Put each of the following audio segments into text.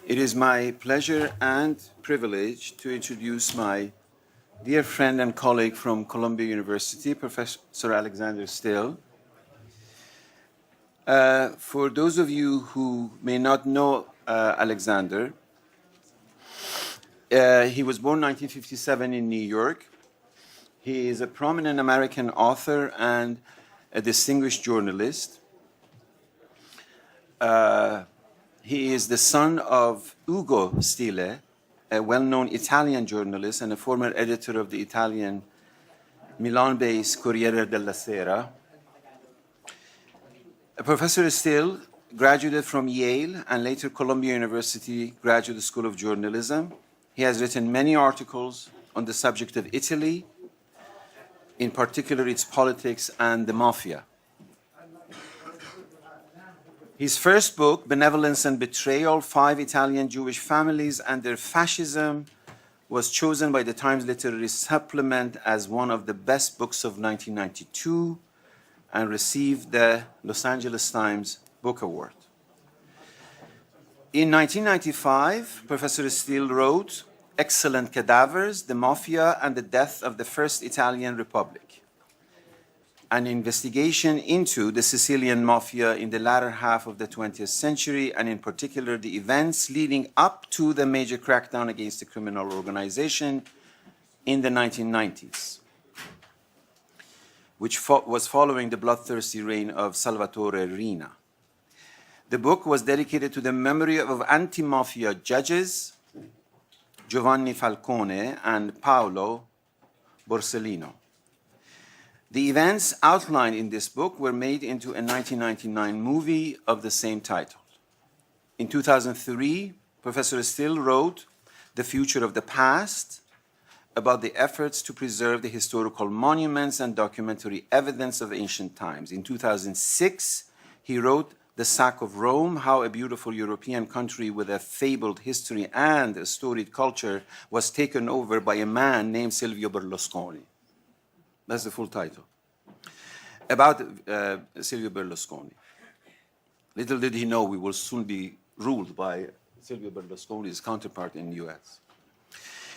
It is my pleasure and privilege to introduce my dear friend and colleague from Columbia University, Professor Alexander Stille. For those of you who may not know Alexander, he was born 1957 in New York. He is a prominent American author and a distinguished journalist. He is the son of Ugo Stille, a well-known Italian journalist and a former editor of the Italian Milan-based Corriere della Sera. Professor Stille graduated from Yale and later Columbia University Graduate School of Journalism. He has written many articles on the subject of Italy, in particular its politics and the mafia. His first book, Benevolence and Betrayal, 5 Italian Jewish Families and Their Fascism, was chosen by the Times Literary Supplement as one of the best books of 1992 and received the Los Angeles Times Book Award. In 1995, Professor Stille wrote Excellent Cadavers, the Mafia and the Death of the First Italian Republic, an investigation into the Sicilian mafia in the latter half of the 20th century, and in particular the events leading up to the major crackdown against the criminal organization in the 1990s, which was following the bloodthirsty reign of Salvatore Riina. The book was dedicated to the memory of anti-mafia judges Giovanni Falcone and Paolo Borsellino. The events outlined in this book were made into a 1999 movie of the same title. In 2003, Professor Stille wrote The Future of the Past, about the efforts to preserve the historical monuments and documentary evidence of ancient times. In 2006, he wrote The Sack of Rome, how a beautiful European country with a fabled history and a storied culture was taken over by a man named Silvio Berlusconi. That's the full title. About Silvio Berlusconi. Little did he know we will soon be ruled by Silvio Berlusconi's counterpart in the US.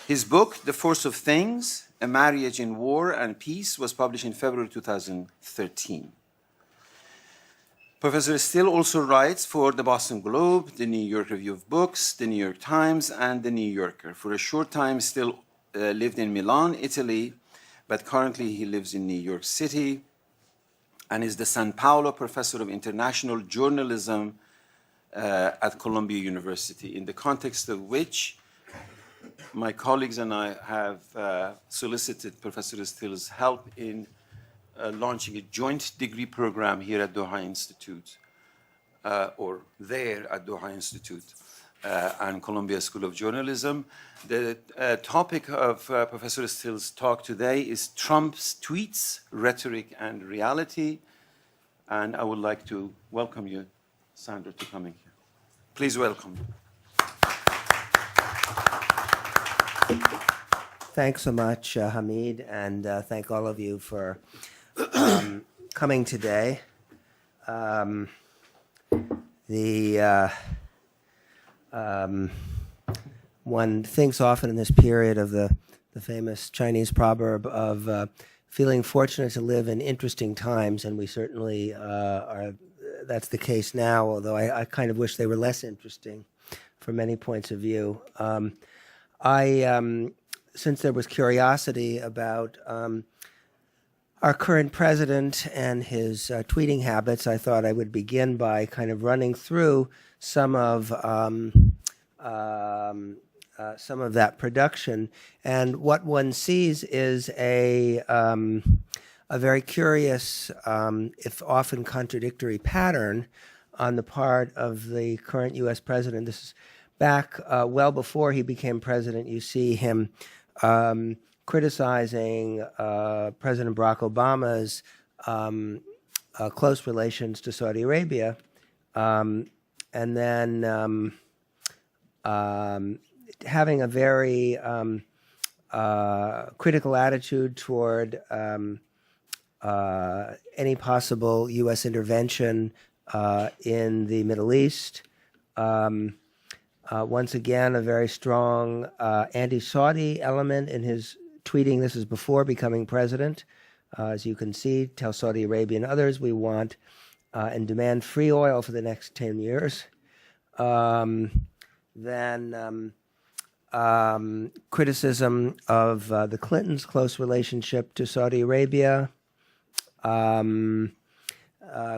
His book, The Force of Things, A Marriage in War and Peace, was published in February 2013. Professor Stille also writes for the Boston Globe, the New York Review of Books, the New York Times, and the New Yorker. For a short time, Stille lived in Milan, Italy, but currently he lives in New York City and is the San Paolo Professor of International Journalism at Columbia University, in the context of which my colleagues and I have solicited Professor Stille's help in launching a joint degree program here at Doha Institute, or there at Doha Institute, and Columbia School of Journalism. The topic of Professor Stille's talk today is Trump's tweets, rhetoric, and reality. And I would like to welcome you, Sandra, to coming here. Please welcome. Thanks so much, Hamid, and thank all of you for coming today. One thinks often in this period of the famous Chinese proverb of feeling fortunate to live in interesting times, and we certainly are. That's the case now, although I kind of wish they were less interesting from many points of view. Since there was curiosity about our current president and his tweeting habits, I thought I would begin by kind of running through some of that production. And what one sees is a very curious, if often contradictory pattern on the part of the current U.S. president. This is back well before he became president. You see him criticizing President Barack Obama's close relations to Saudi Arabia, and then having a very critical attitude toward any possible U.S. intervention in the Middle East, Once again, a very strong anti-Saudi element in his tweeting. This is before becoming president. As you can see, tell Saudi Arabia and others we want and demand free oil for the next 10 years. Then criticism of the Clintons' close relationship to Saudi Arabia.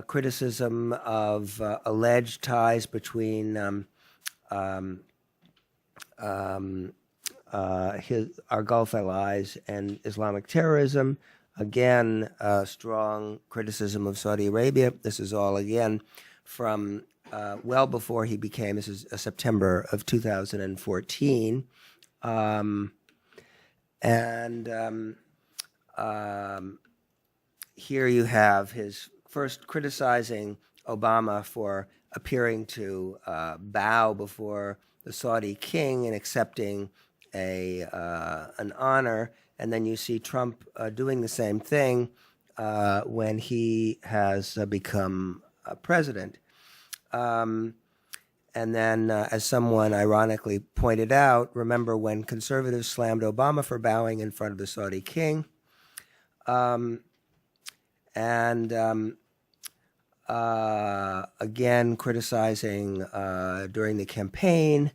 Criticism of alleged ties between our Gulf allies and Islamic terrorism. Again, strong criticism of Saudi Arabia. This is all, again, from well before he became, this is September of 2014. Here you have his first criticizing Obama for appearing to bow before the Saudi king and accepting an honor, and then you see Trump doing the same thing when he has become president. And then, as someone ironically pointed out, remember when conservatives slammed Obama for bowing in front of the Saudi king? Again, criticizing during the campaign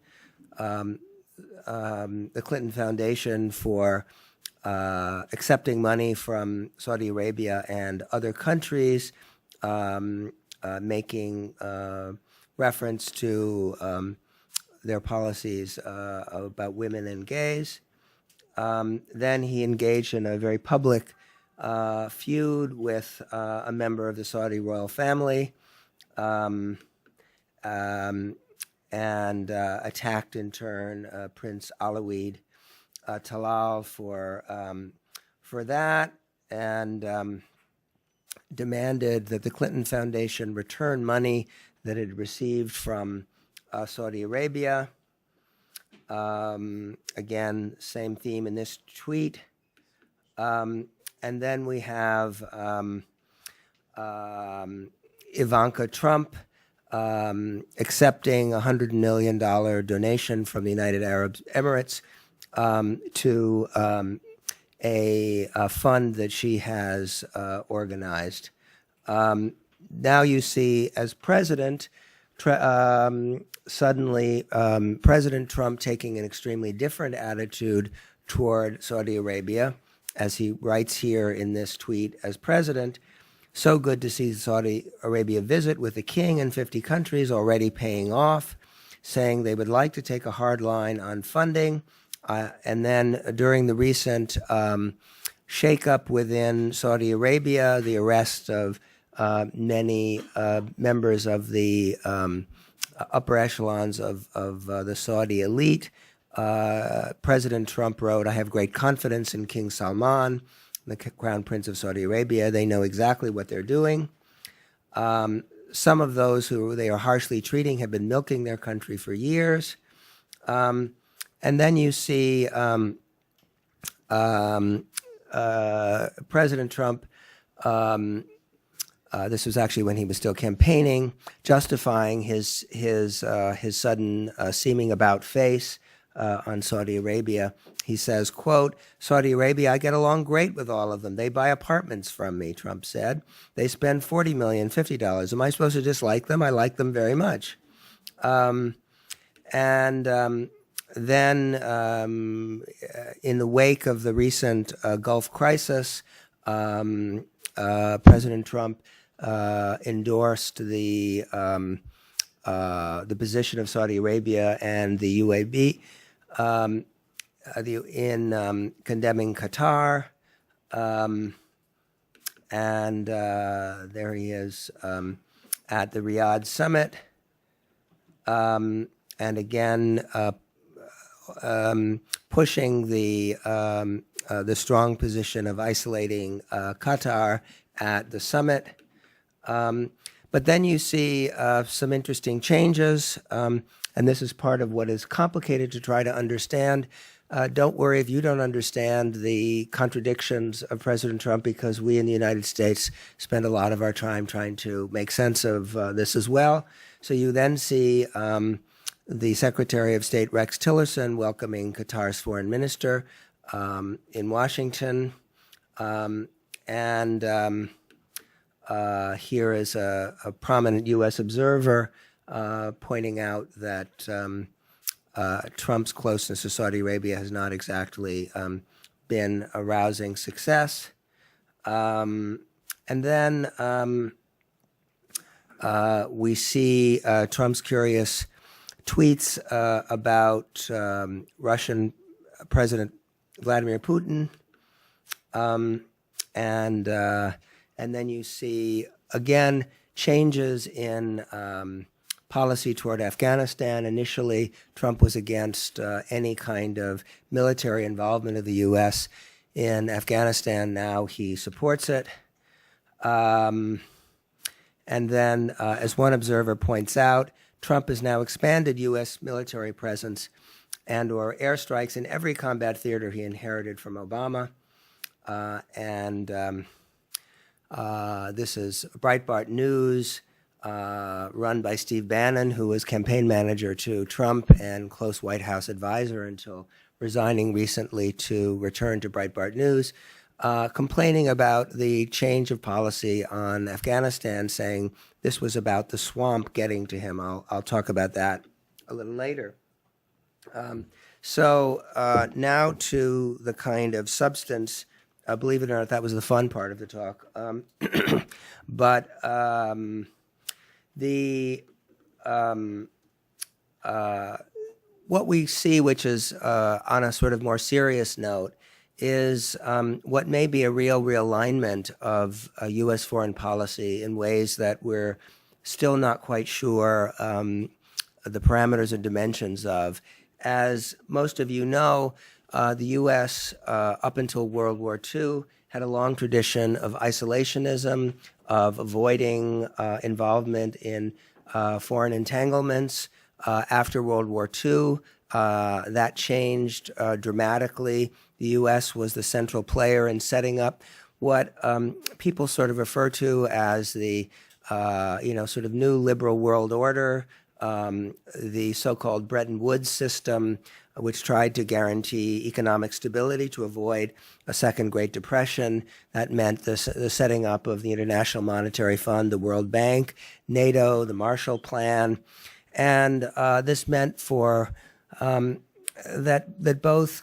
the Clinton Foundation for accepting money from Saudi Arabia and other countries, making reference to their policies about women and gays. Then he engaged in a very public feud with a member of the Saudi royal family, and attacked in turn Prince Alawid Talal for that, and demanded that the Clinton Foundation return money that it received from Saudi Arabia. Again, same theme in this tweet. And then we have Ivanka Trump accepting a $100 million donation from the United Arab Emirates to a fund that she has organized. Now you see, as president, suddenly President Trump taking an extremely different attitude toward Saudi Arabia, as he writes here in this tweet, as president. So good to see Saudi Arabia visit with the king and 50 countries already paying off, saying they would like to take a hard line on funding. And then during the recent shakeup within Saudi Arabia, the arrest of many members of the upper echelons of the Saudi elite, President Trump wrote, "I have great confidence in King Salman, the Crown Prince of Saudi Arabia. They know exactly what they're doing. Some of those who they are harshly treating have been milking their country for years." And then you see President Trump, this was actually when he was still campaigning, justifying his sudden seeming about face on Saudi Arabia. He says, quote, "Saudi Arabia, I get along great with all of them. They buy apartments from me," Trump said. "They spend $40 million, $50. Am I supposed to dislike them? I like them very much." Then in the wake of the recent Gulf crisis, President Trump endorsed the position of Saudi Arabia and the UAE in condemning Qatar, and there he is at the Riyadh summit, and again pushing the strong position of isolating Qatar at the summit. But then you see some interesting changes, and this is part of what is complicated to try to understand. Don't worry if you don't understand the contradictions of President Trump, because we in the United States spend a lot of our time trying to make sense of this as well. So you then see the Secretary of State Rex Tillerson welcoming Qatar's foreign minister in Washington. Here is a prominent U.S. observer pointing out that Trump's closeness to Saudi Arabia has not exactly been a rousing success. And then we see Trump's curious tweets about Russian President Vladimir Putin. And then you see, again, changes in policy toward Afghanistan. Initially, Trump was against any kind of military involvement of the U.S. in Afghanistan. Now he supports it. And then, as one observer points out, Trump has now expanded U.S. military presence and/or airstrikes in every combat theater he inherited from Obama. This is Breitbart News, run by Steve Bannon, who was campaign manager to Trump and close White House advisor until resigning recently to return to Breitbart News, complaining about the change of policy on Afghanistan, saying this was about the swamp getting to him. I'll talk about that a little later. Now to the kind of substance. Believe it or not, that was the fun part of the talk. What we see, which is on a sort of more serious note, is what may be a real realignment of U.S. foreign policy in ways that we're still not quite sure the parameters and dimensions of. As most of you know, the U.S., up until World War II, had a long tradition of isolationism, of avoiding involvement in foreign entanglements. After World War II, that changed dramatically. The U.S. was the central player in setting up what people sort of refer to as the, sort of new liberal world order, the so-called Bretton Woods system, which tried to guarantee economic stability to avoid a second Great Depression. That meant the setting up of the International Monetary Fund, the World Bank, NATO, the Marshall Plan. And this meant for that both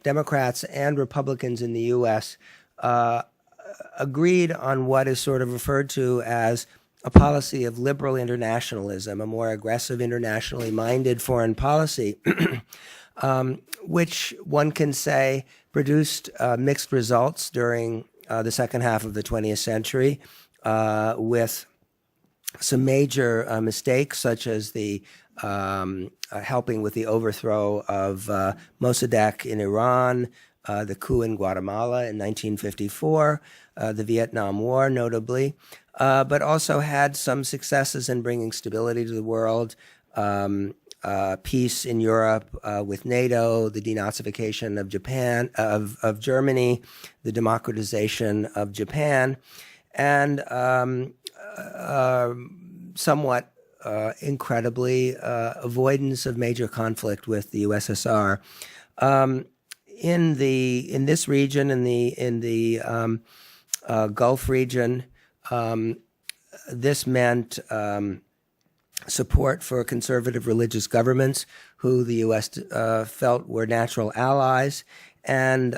Democrats and Republicans in the U.S. Agreed on what is sort of referred to as a policy of liberal internationalism, a more aggressive, internationally minded foreign policy, which one can say produced mixed results during the second half of the 20th century, with some major mistakes, such as the helping with the overthrow of Mossadegh in Iran, the coup in Guatemala in 1954, the Vietnam War notably, but also had some successes in bringing stability to the world, peace in Europe with NATO, the denazification of Japan, of Germany, the democratization of Japan, and somewhat incredibly avoidance of major conflict with the USSR. In this region, in the Gulf region, this meant support for conservative religious governments who the U.S. Felt were natural allies. And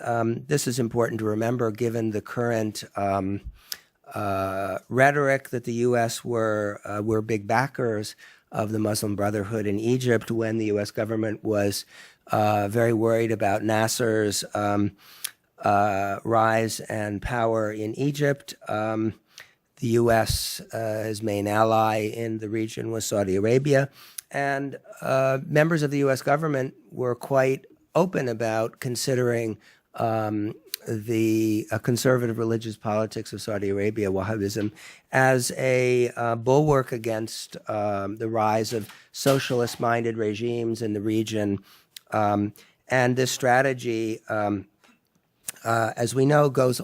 this is important to remember given the current rhetoric that the U.S. were big backers of the Muslim Brotherhood in Egypt when the U.S. government was very worried about Nasser's rise and power in Egypt. The U.S. His main ally in the region was Saudi Arabia, and members of the U.S. government were quite open about considering the conservative religious politics of Saudi Arabia, Wahhabism, as a bulwark against the rise of socialist-minded regimes in the region. And this strategy, as we know, goes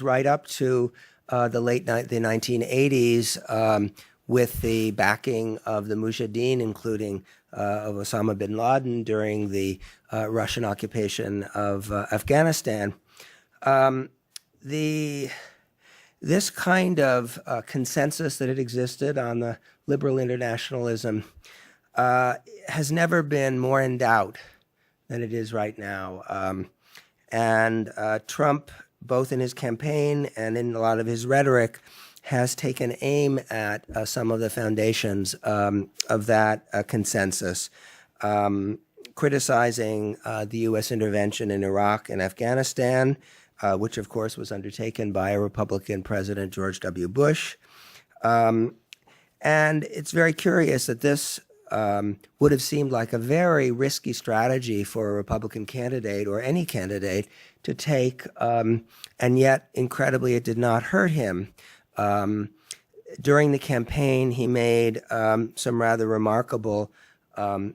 right up to the 1980s with the backing of the Mujahideen, including of Osama bin Laden during the Russian occupation of Afghanistan. This kind of consensus that had existed on the liberal internationalism has never been more in doubt than it is right now. And Trump, both in his campaign and in a lot of his rhetoric, has taken aim at some of the foundations of that consensus, criticizing the U.S. intervention in Iraq and Afghanistan, which of course was undertaken by a Republican President, George W. Bush. And it's very curious that this would have seemed like a very risky strategy for a Republican candidate or any candidate to take, and yet, incredibly, it did not hurt him. During the campaign, he made some rather remarkable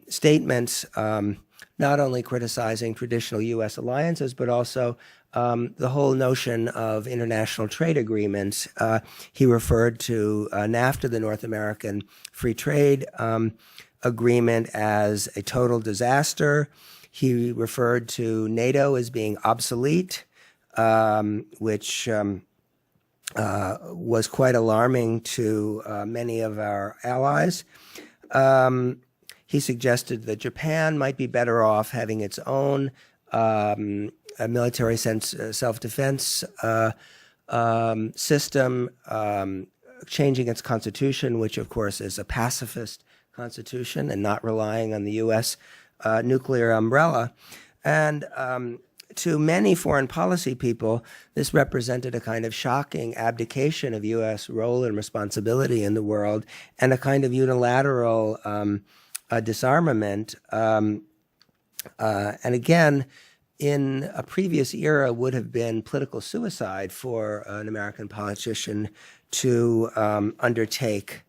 statements, not only criticizing traditional U.S. alliances, but also the whole notion of international trade agreements. He referred to NAFTA, the North American Free Trade Agreement, as a total disaster. He referred to NATO as being obsolete, which was quite alarming to many of our allies. He suggested that Japan might be better off having its own military self-defense system, changing its constitution, which of course is a pacifist constitution and not relying on the U.S. Nuclear umbrella. And to many foreign policy people, this represented a kind of shocking abdication of U.S. role and responsibility in the world and a kind of unilateral disarmament. And again, in a previous era would have been political suicide for an American politician to undertake.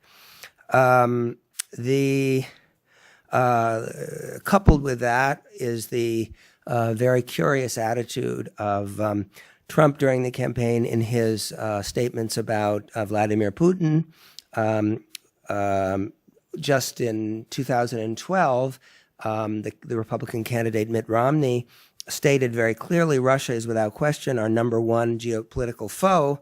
Coupled with that is the very curious attitude of Trump during the campaign in his statements about Vladimir Putin. Just in 2012, the Republican candidate Mitt Romney stated very clearly, Russia is without question our number one geopolitical foe.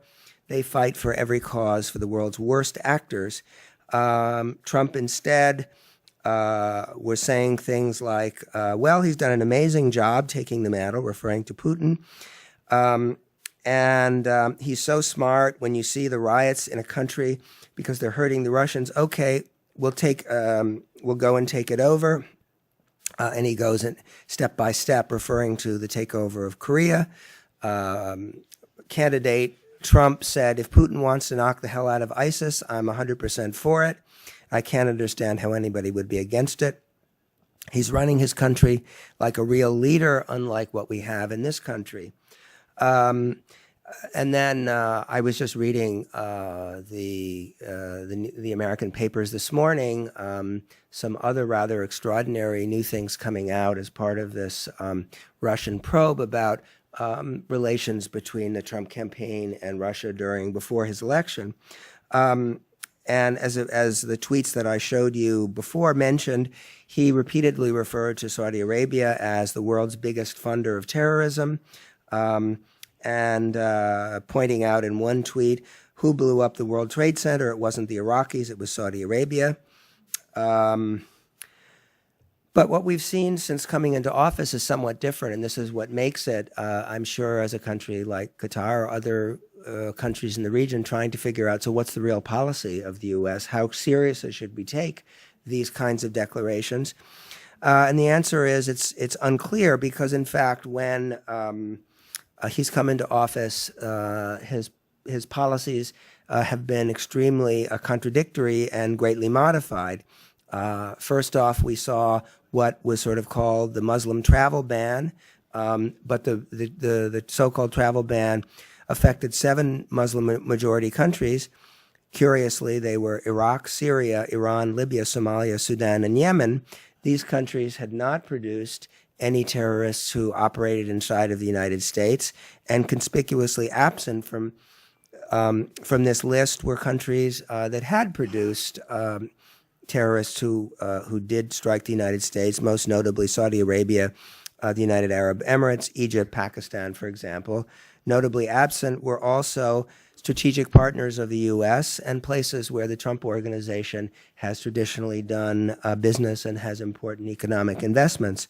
They fight for every cause for the world's worst actors. Trump instead was saying things like, well, he's done an amazing job taking the mantle, referring to Putin. And he's so smart. When you see the riots in a country because they're hurting the Russians, okay, we'll go and take it over. And he goes in step by step, referring to the takeover of Korea. Candidate Trump said, if Putin wants to knock the hell out of ISIS, I'm 100% for it. I can't understand how anybody would be against it. He's running his country like a real leader, unlike what we have in this country. And then I was just reading the American papers this morning, some other rather extraordinary new things coming out as part of this Russian probe about relations between the Trump campaign and Russia before his election. And as the tweets that I showed you before mentioned, he repeatedly referred to Saudi Arabia as the world's biggest funder of terrorism, and pointing out in one tweet, who blew up the World Trade Center? It wasn't the Iraqis, it was Saudi Arabia. But what we've seen since coming into office is somewhat different, and this is what makes it, I'm sure, as a country like Qatar or other countries in the region trying to figure out, so what's the real policy of the U.S.? How seriously should we take these kinds of declarations? And the answer is it's unclear because, in fact, when he's come into office, his policies have been extremely contradictory and greatly modified. First off, we saw what was sort of called the Muslim travel ban, but the so-called travel ban affected 7 Muslim-majority countries. Curiously, they were Iraq, Syria, Iran, Libya, Somalia, Sudan, and Yemen. These countries had not produced any terrorists who operated inside of the United States, and conspicuously absent from this list were countries that had produced terrorists who did strike the United States, most notably Saudi Arabia, the United Arab Emirates, Egypt, Pakistan, for example. Notably absent were also strategic partners of the U.S. and places where the Trump Organization has traditionally done business and has important economic investments.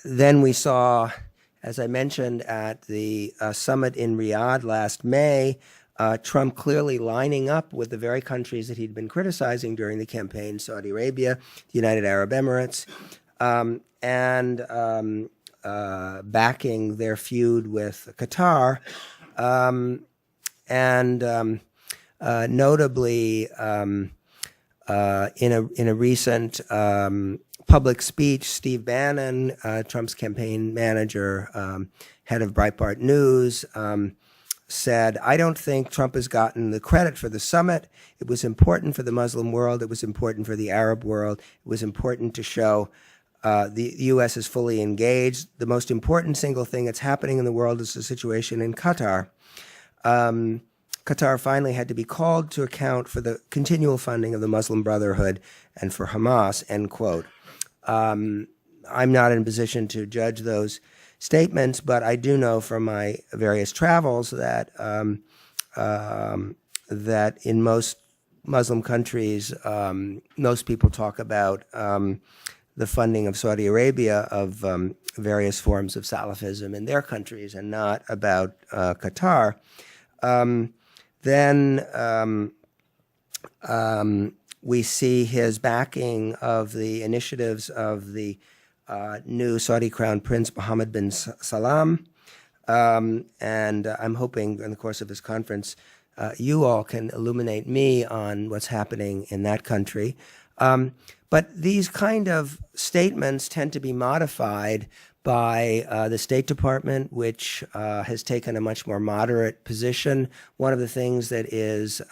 Then we saw, as I mentioned, at the summit in Riyadh last May, Trump clearly lining up with the very countries that he'd been criticizing during the campaign, Saudi Arabia, the United Arab Emirates, and backing their feud with Qatar, and notably in a recent public speech, Steve Bannon, Trump's campaign manager, head of Breitbart News, said, "I don't think Trump has gotten the credit for the summit. It was important for the Muslim world. It was important for the Arab world. It was important to show the U.S. is fully engaged. The most important single thing that's happening in the world is the situation in Qatar." Qatar finally had to be called to account for the continual funding of the Muslim Brotherhood and for Hamas, end quote. I'm not in a position to judge those statements, but I do know from my various travels that that in most Muslim countries, most people talk about the funding of Saudi Arabia of various forms of Salafism in their countries and not about Qatar. Then we see his backing of the initiatives of the new Saudi Crown Prince Mohammed bin Salman, and I'm hoping in the course of this conference you all can illuminate me on what's happening in that country. But these kind of statements tend to be modified by the State Department, which has taken a much more moderate position. One of the things that is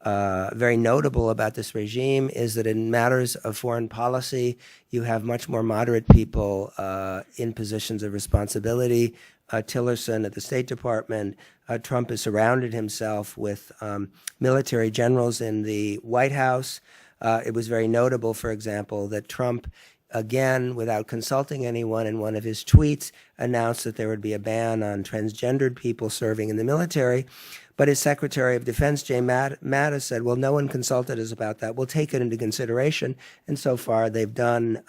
very notable about this regime is that in matters of foreign policy, you have much more moderate people in positions of responsibility. Tillerson at the State Department. Trump has surrounded himself with military generals in the White House. It was very notable, for example, that Trump, again, without consulting anyone, in one of his tweets, announced that there would be a ban on transgendered people serving in the military. But his Secretary of Defense, Jay Mattis, said, well, no one consulted us about that. We'll take it into consideration. And so far, they've done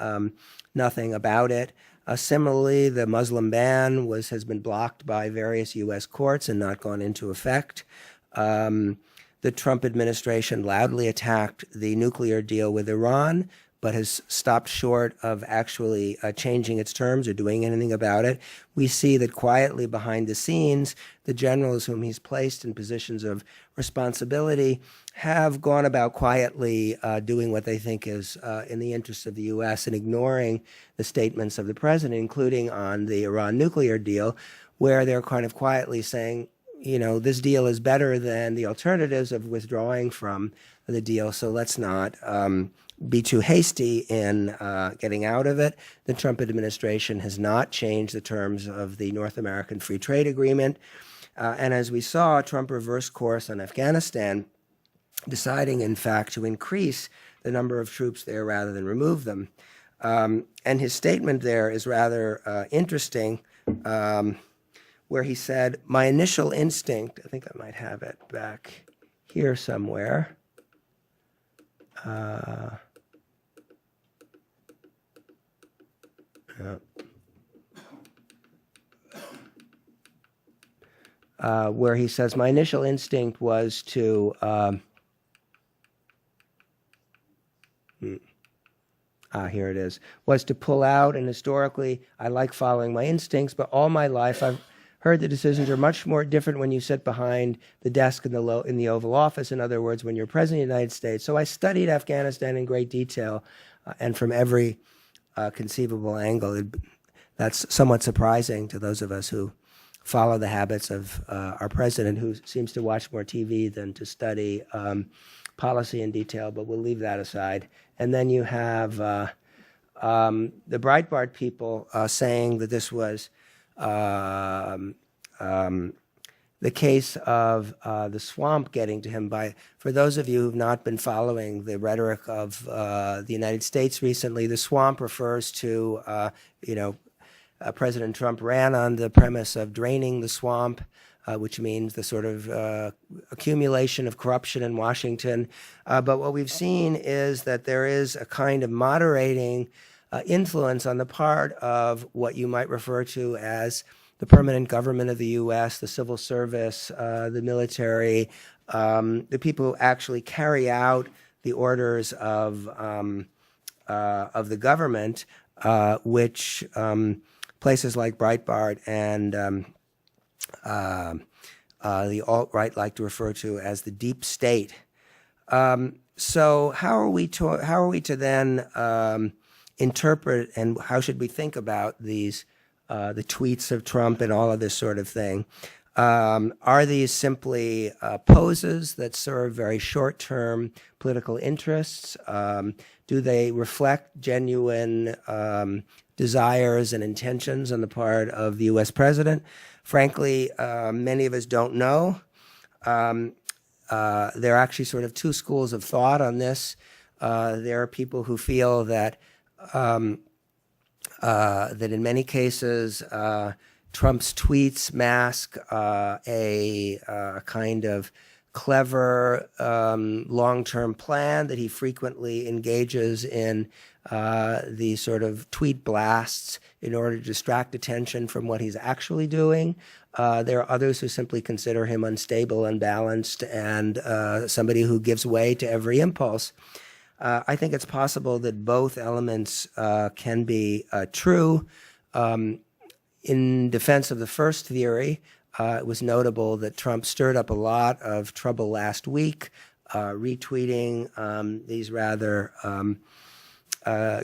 nothing about it. Similarly, the Muslim ban has been blocked by various U.S. courts and not gone into effect. The Trump administration loudly attacked the nuclear deal with Iran, but has stopped short of actually changing its terms or doing anything about it. We see that quietly behind the scenes, the generals whom he's placed in positions of responsibility have gone about quietly doing what they think is in the interest of the U.S. and ignoring the statements of the president, including on the Iran nuclear deal, where they're kind of quietly saying, you know, this deal is better than the alternatives of withdrawing from the deal, so let's not be too hasty in getting out of it. The Trump administration has not changed the terms of the North American Free Trade Agreement. And as we saw, Trump reversed course on Afghanistan, deciding, in fact, to increase the number of troops there rather than remove them. And his statement there is rather interesting, where he said, my initial instinct, I think I might have it back here somewhere. Where he says, my initial instinct was to, here it is, was to pull out, and historically, I like following my instincts, but all my life I've heard the decisions are much more different when you sit behind the desk in the Oval Office, in other words, when you're president of the United States. So I studied Afghanistan in great detail and from every conceivable angle. That's somewhat surprising to those of us who follow the habits of our president, who seems to watch more TV than to study policy in detail, but we'll leave that aside. And then you have the Breitbart people saying that this was the case of the swamp getting to him. For those of you who've not been following the rhetoric of the United States recently, the swamp refers to, President Trump ran on the premise of draining the swamp, which means the sort of accumulation of corruption in Washington. But what we've seen is that there is a kind of moderating influence on the part of what you might refer to as the permanent government of the U.S., the civil service, the military, the people who actually carry out the orders of the government, which places like Breitbart and the alt-right like to refer to as the deep state. So how are we to then interpret, and how should we think about these the tweets of Trump and all of this sort of thing? Are these simply poses that serve very short-term political interests? Do they reflect genuine desires and intentions on the part of the U.S. president? Frankly, many of us don't know. There are actually sort of two schools of thought on this. There are people who feel that that in many cases Trump's tweets mask a kind of clever long-term plan, that he frequently engages in these sort of tweet blasts in order to distract attention from what he's actually doing. There are others who simply consider him unstable, unbalanced, and somebody who gives way to every impulse. I think it's possible that both elements can be true. In defense of the first theory, it was notable that Trump stirred up a lot of trouble last week, retweeting these rather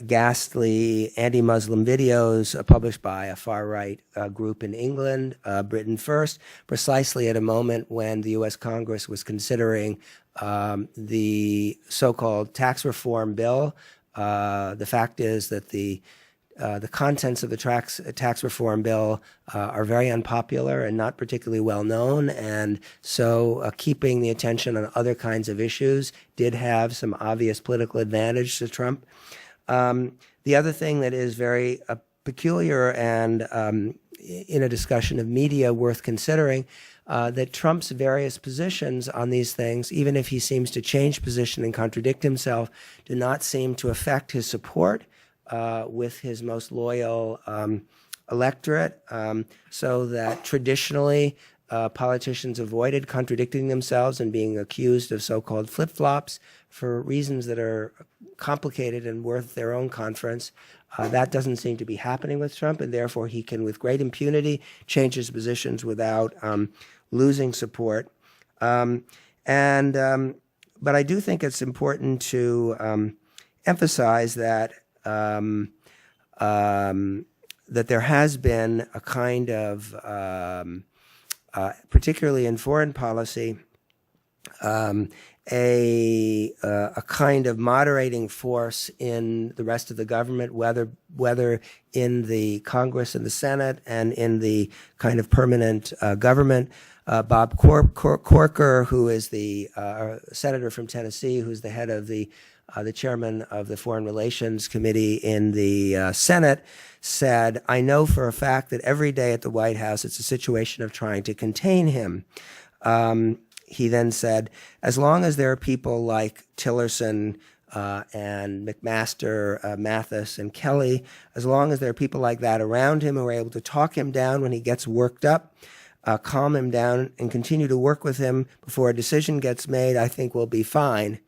ghastly anti-Muslim videos published by a far-right group in England, Britain First, precisely at a moment when the U.S. Congress was considering the so-called tax reform bill. The fact is that the contents of the tax reform bill are very unpopular and not particularly well known, and so keeping the attention on other kinds of issues did have some obvious political advantage to Trump. The other thing that is very peculiar and in a discussion of media worth considering, that Trump's various positions on these things, even if he seems to change position and contradict himself, do not seem to affect his support with his most loyal electorate, so that traditionally politicians avoided contradicting themselves and being accused of so-called flip-flops for reasons that are complicated and worth their own conference. That doesn't seem to be happening with Trump, and therefore he can, with great impunity, change his positions without losing support. But I do think it's important to emphasize that that there has been a kind of, particularly in foreign policy, a kind of moderating force in the rest of the government, whether in the Congress and the Senate and in the kind of permanent government. Bob Corker, who is the senator from Tennessee, who's the head of the chairman of the Foreign Relations Committee in the Senate, said, "I know for a fact that every day at the White House it's a situation of trying to contain him." He then said, as long as there are people like Tillerson and McMaster, Mathis, and Kelly, as long as there are people like that around him who are able to talk him down when he gets worked up, calm him down, and continue to work with him before a decision gets made, I think we'll be fine.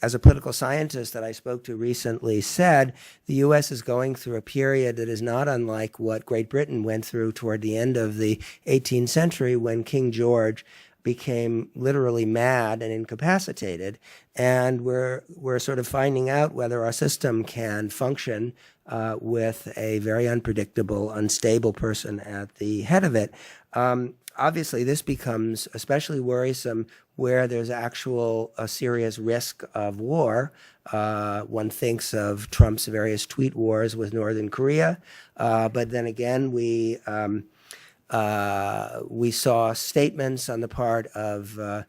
As a political scientist that I spoke to recently said, the U.S. is going through a period that is not unlike what Great Britain went through toward the end of the 18th century when King George became literally mad and incapacitated. And we're sort of finding out whether our system can function with a very unpredictable, unstable person at the head of it. Obviously, this becomes especially worrisome where there's a serious risk of war. One thinks of Trump's various tweet wars with Northern Korea, but then again, we We saw statements on the part of the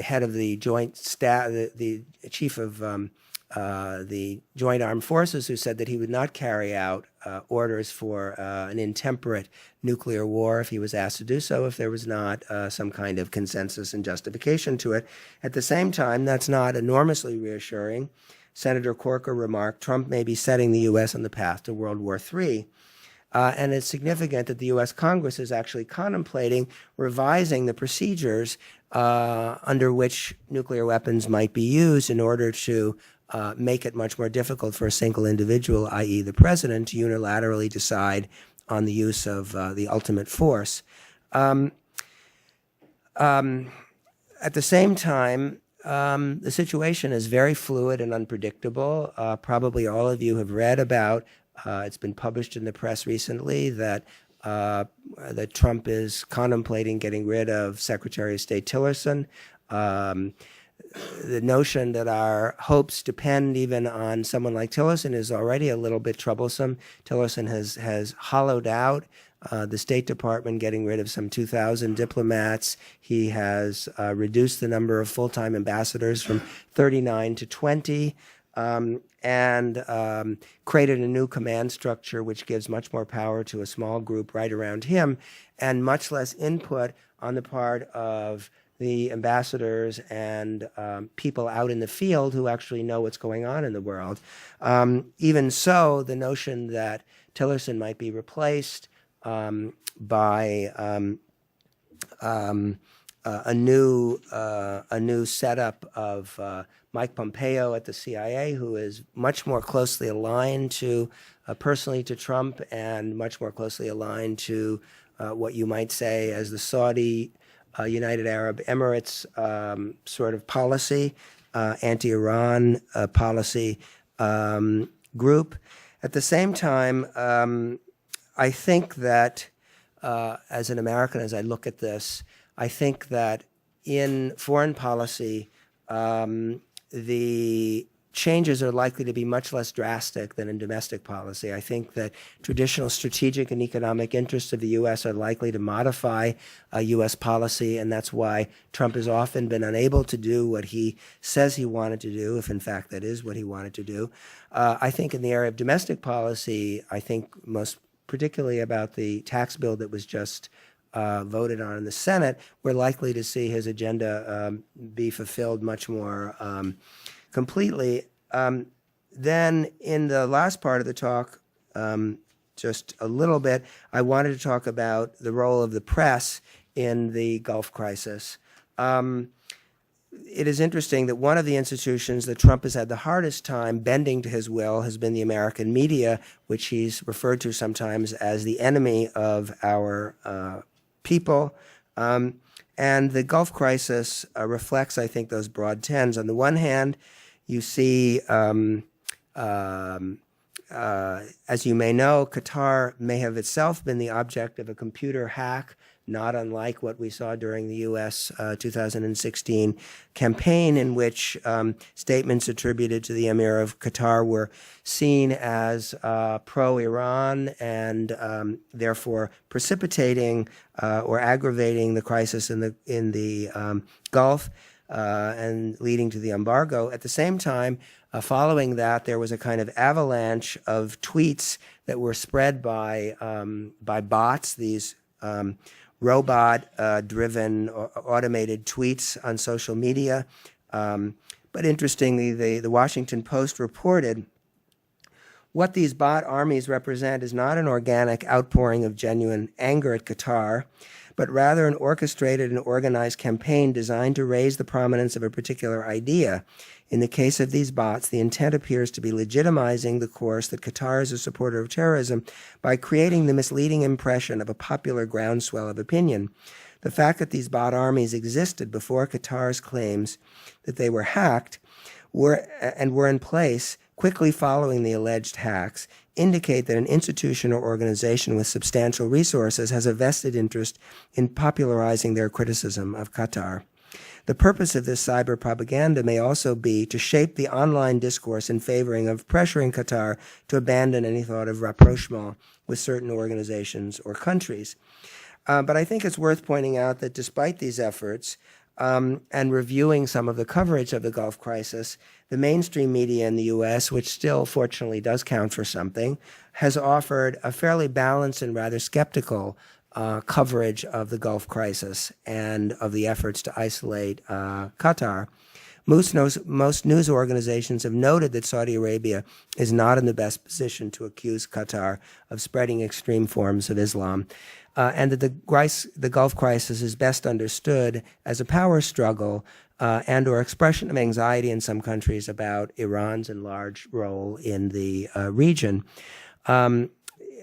head of the joint staff, the chief of the Joint Armed Forces, who said that he would not carry out orders for an intemperate nuclear war if he was asked to do so, if there was not some kind of consensus and justification to it. At the same time, that's not enormously reassuring. Senator Corker remarked, Trump may be setting the U.S. on the path to World War III. And it's significant that the U.S. Congress is actually contemplating revising the procedures under which nuclear weapons might be used in order to make it much more difficult for a single individual, i.e. the president, to unilaterally decide on the use of the ultimate force. At the same time, the situation is very fluid and unpredictable. Probably all of you have read about, it's been published in the press recently, that Trump is contemplating getting rid of Secretary of State Tillerson. The notion that our hopes depend even on someone like Tillerson is already a little bit troublesome. Tillerson has hollowed out the State Department, getting rid of some 2,000 diplomats. He has reduced the number of full-time ambassadors from 39 to 20, and created a new command structure which gives much more power to a small group right around him, and much less input on the part of the ambassadors and people out in the field who actually know what's going on in the world. Even so, the notion that Tillerson might be replaced by a new setup of Mike Pompeo at the CIA, who is much more closely aligned to personally to Trump, and much more closely aligned to what you might say as the Saudi United Arab Emirates sort of policy, anti-Iran policy group. At the same time, I think that as an American, as I look at this, I think that in foreign policy, the changes are likely to be much less drastic than in domestic policy. I think that traditional strategic and economic interests of the U.S. are likely to modify U.S. policy, and that's why Trump has often been unable to do what he says he wanted to do, if in fact that is what he wanted to do. I think in the area of domestic policy, I think most particularly about the tax bill that was just voted on in the Senate, we're likely to see his agenda be fulfilled much more completely. Then in the last part of the talk, just a little bit, I wanted to talk about the role of the press in the Gulf crisis. It is interesting that one of the institutions that Trump has had the hardest time bending to his will has been the American media, which he's referred to sometimes as the enemy of our people. And the Gulf crisis reflects, I think, those broad trends. On the one hand, you see, as you may know, Qatar may have itself been the object of a computer hack, not unlike what we saw during the U.S. 2016 campaign, in which statements attributed to the Emir of Qatar were seen as pro-Iran and therefore precipitating or aggravating the crisis in the Gulf and leading to the embargo. At the same time, following that, there was a kind of avalanche of tweets that were spread by bots, these robot-driven automated tweets on social media. But interestingly, the Washington Post reported what these bot armies represent is not an organic outpouring of genuine anger at Qatar, but rather an orchestrated and organized campaign designed to raise the prominence of a particular idea. In the case of these bots, the intent appears to be legitimizing the course that Qatar is a supporter of terrorism by creating the misleading impression of a popular groundswell of opinion. The fact that these bot armies existed before Qatar's claims that they were hacked were in place quickly following the alleged hacks indicate that an institution or organization with substantial resources has a vested interest in popularizing their criticism of Qatar. The purpose of this cyber propaganda may also be to shape the online discourse in favoring of pressuring Qatar to abandon any thought of rapprochement with certain organizations or countries. But I think it's worth pointing out that despite these efforts, and reviewing some of the coverage of the Gulf crisis, the mainstream media in the U.S., which still fortunately does count for something, has offered a fairly balanced and rather skeptical coverage of the Gulf crisis and of the efforts to isolate Qatar. Most news organizations have noted that Saudi Arabia is not in the best position to accuse Qatar of spreading extreme forms of Islam, and that the Gulf crisis is best understood as a power struggle and or expression of anxiety in some countries about Iran's enlarged role in the region.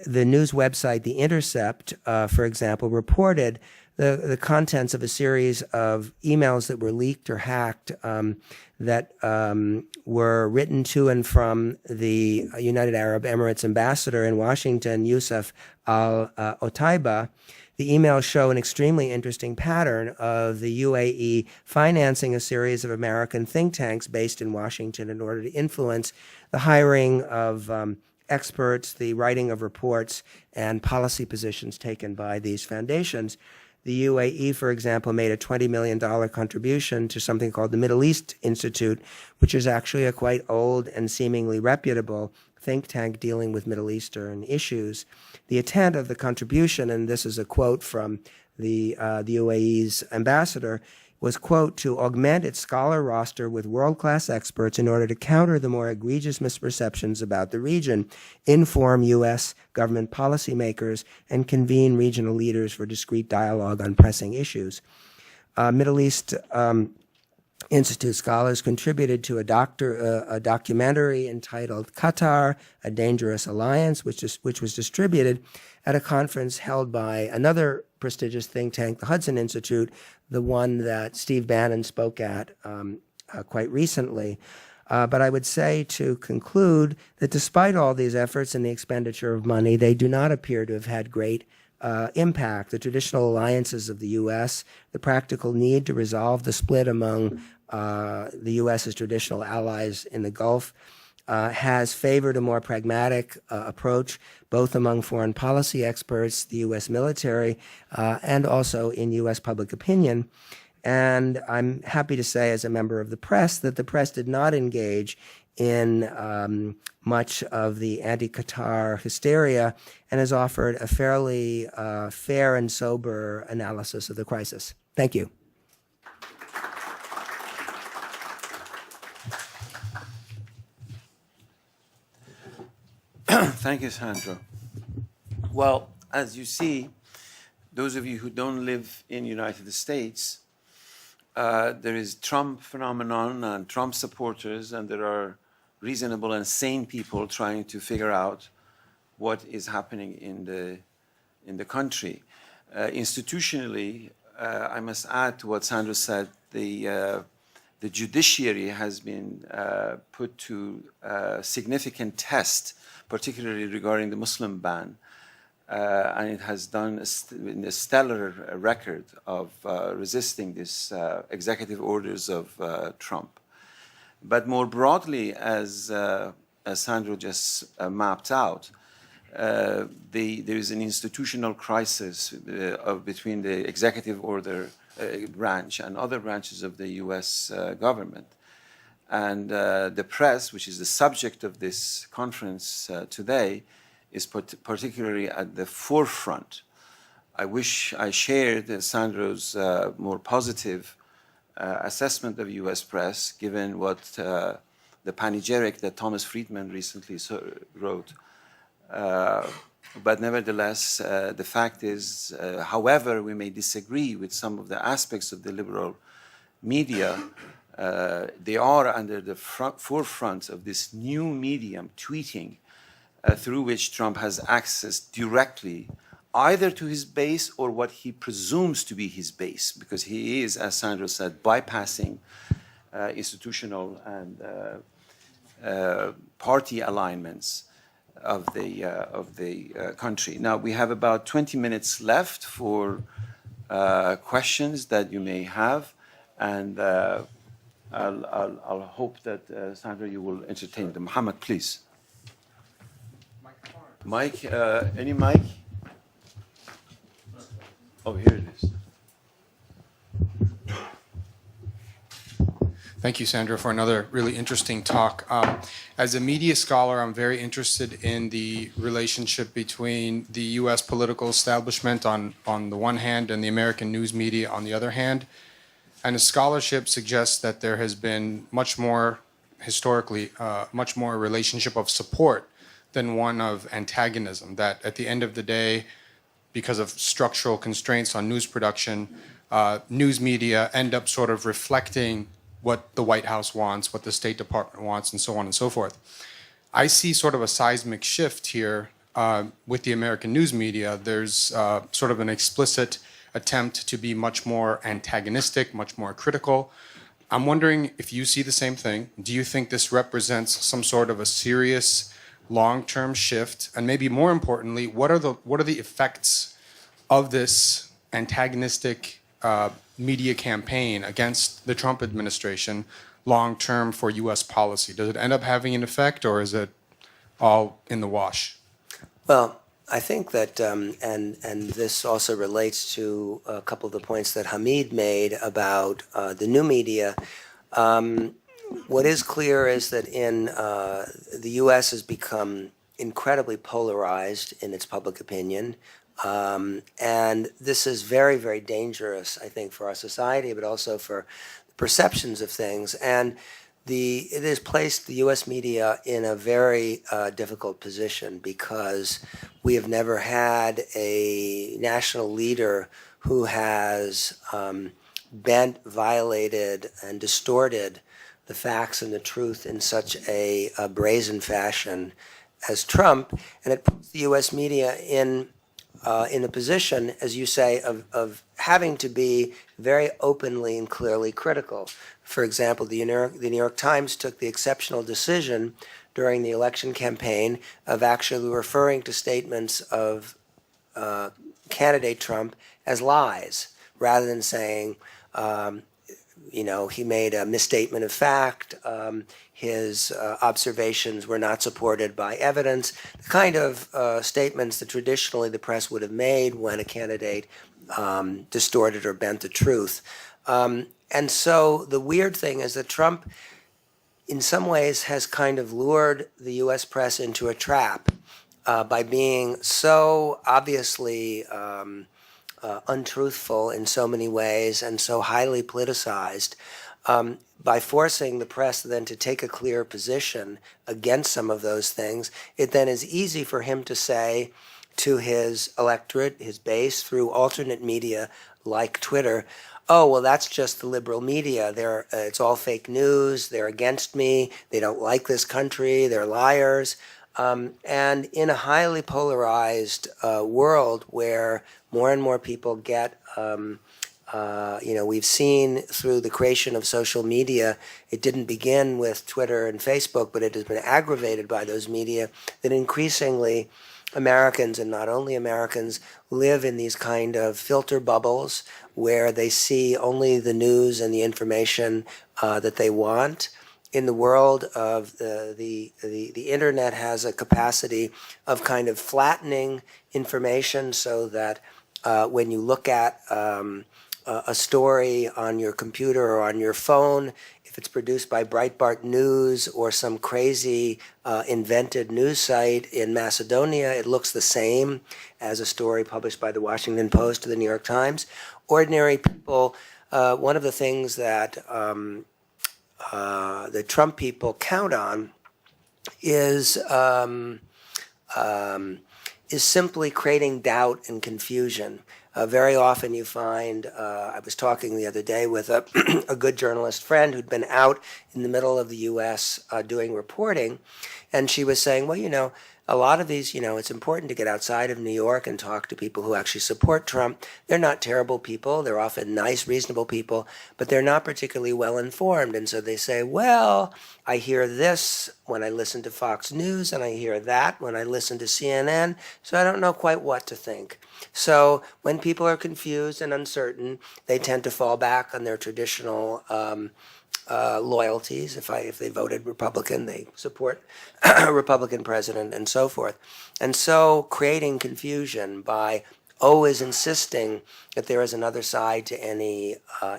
The news website The Intercept, for example, reported the contents of a series of emails that were leaked or hacked that were written to and from the United Arab Emirates ambassador in Washington, Yusuf al-Otaiba. The emails show an extremely interesting pattern of the UAE financing a series of American think tanks based in Washington in order to influence the hiring of experts, the writing of reports, and policy positions taken by these foundations. The UAE, for example, made a $20 million contribution to something called the Middle East Institute, which is actually a quite old and seemingly reputable think tank dealing with Middle Eastern issues. The intent of the contribution, and this is a quote from the UAE's ambassador, was, quote, to augment its scholar roster with world-class experts in order to counter the more egregious misperceptions about the region, inform U.S. government policymakers, and convene regional leaders for discrete dialogue on pressing issues. Middle East Institute scholars contributed to a documentary entitled Qatar, A Dangerous Alliance, which was distributed at a conference held by another prestigious think tank, the Hudson Institute, the one that Steve Bannon spoke at quite recently. But I would say to conclude that despite all these efforts and the expenditure of money, they do not appear to have had great impact. The traditional alliances of the U.S., the practical need to resolve the split among the U.S.'s traditional allies in the Gulf has favored a more pragmatic approach, both among foreign policy experts, the U.S. military, and also in U.S. public opinion. And I'm happy to say, as a member of the press, that the press did not engage in much of the anti-Qatar hysteria and has offered a fairly fair and sober analysis of the crisis. Thank you. Thank you, Sandro. Well, as you see, those of you who don't live in the United States, there is Trump phenomenon and Trump supporters, and there are reasonable and sane people trying to figure out what is happening in the country. Institutionally, I must add to what Sandro said, the judiciary has been put to significant test, particularly regarding the Muslim ban, and it has done a stellar record of resisting these executive orders of Trump. But more broadly, as Sandro just mapped out, there is an institutional crisis between the executive order branch and other branches of the U.S. government. And the press, which is the subject of this conference today, is particularly at the forefront. I wish I shared Sandro's more positive assessment of U.S. press, given what the panegyric that Thomas Friedman recently wrote. But nevertheless, the fact is, however we may disagree with some of the aspects of the liberal media, they are under the forefront of this new medium, tweeting, through which Trump has access directly either to his base or what he presumes to be his base, because he is, as Sandro said, bypassing institutional and party alignments of the country. Now, we have about 20 minutes left for questions that you may have. and I'll hope that, Sandra, you will entertain them. Muhammad, please. Mike, any mic? Oh, here it is. Thank you, Sandra, for another really interesting talk. As a media scholar, I'm very interested in the relationship between the U.S. political establishment on the one hand and the American news media on the other hand. And the scholarship suggests that there has been much more, historically, much more a relationship of support than one of antagonism, that at the end of the day, because of structural constraints on news production, news media end up sort of reflecting what the White House wants, what the State Department wants, and so on and so forth. I see sort of a seismic shift here with the American news media. There's sort of an explicit attempt to be much more antagonistic, much more critical. I'm wondering if you see the same thing. Do you think this represents some sort of a serious long-term shift? And maybe more importantly, what are the effects of this antagonistic media campaign against the Trump administration long-term for U.S. policy? Does it end up having an effect, or is it all in the wash? Well, I think that, and this also relates to a couple of the points that Hamid made about the new media. What is clear is that the U.S. has become incredibly polarized in its public opinion. And this is very, very dangerous, I think, for our society, but also for perceptions of things. And it has placed the U.S. media in a very difficult position, because we have never had a national leader who has bent, violated, and distorted the facts and the truth in such a brazen fashion as Trump. And it puts the U.S. media in a position, as you say, of having to be very openly and clearly critical. For example, the New York Times took the exceptional decision during the election campaign of actually referring to statements of candidate Trump as lies, rather than saying, he made a misstatement of fact, his observations were not supported by evidence, the kind of statements that traditionally the press would have made when a candidate distorted or bent the truth. And so the weird thing is that Trump, in some ways, has kind of lured the U.S. press into a trap by being so obviously untruthful in so many ways and so highly politicized. By forcing the press then to take a clear position against some of those things, it then is easy for him to say to his electorate, his base, through alternate media like Twitter, oh, well, that's just the liberal media. It's all fake news. They're against me. They don't like this country. They're liars. And in a highly polarized world where more and more people get, we've seen through the creation of social media, it didn't begin with Twitter and Facebook, but it has been aggravated by those media, that increasingly Americans, and not only Americans, live in these kind of filter bubbles where they see only the news and the information that they want. In the world of the internet has a capacity of kind of flattening information, so that when you look at a story on your computer or on your phone, if it's produced by Breitbart News or some crazy invented news site in Macedonia, it looks the same as a story published by the Washington Post or the New York Times. Ordinary people, one of the things that the Trump people count on is simply creating doubt and confusion. Very often you find, I was talking the other day with a good journalist friend who'd been out in the middle of the U.S. Doing reporting, and she was saying, well, a lot of these, it's important to get outside of New York and talk to people who actually support Trump. They're not terrible people. They're often nice, reasonable people, but they're not particularly well informed. And so they say, well, I hear this when I listen to Fox News, and I hear that when I listen to CNN, so I don't know quite what to think. So when people are confused and uncertain, they tend to fall back on their traditional loyalties. If they voted Republican, they support a Republican president and so forth. And so creating confusion by always insisting that there is another side to any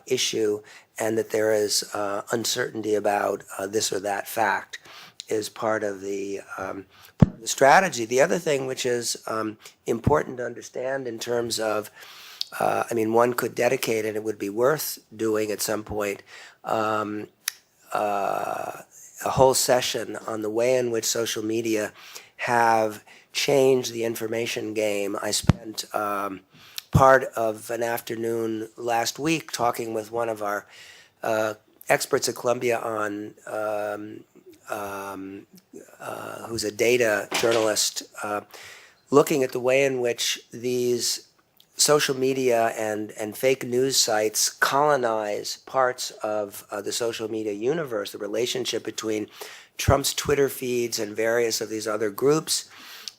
issue and that there is uncertainty about this or that fact is part of the strategy. The other thing which is important to understand in terms of one could dedicate, and it would be worth doing at some point, a whole session on the way in which social media have changed the information game. I spent part of an afternoon last week talking with one of our experts at Columbia on who's a data journalist, looking at the way in which these social media and fake news sites colonize parts of the social media universe, the relationship between Trump's Twitter feeds and various of these other groups.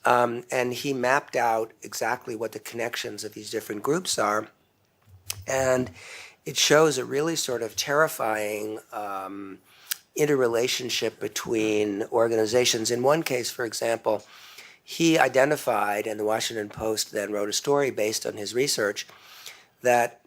And he mapped out exactly what the connections of these different groups are. And it shows a really sort of terrifying interrelationship between organizations. In one case, for example, he identified, and the Washington Post then wrote a story based on his research, that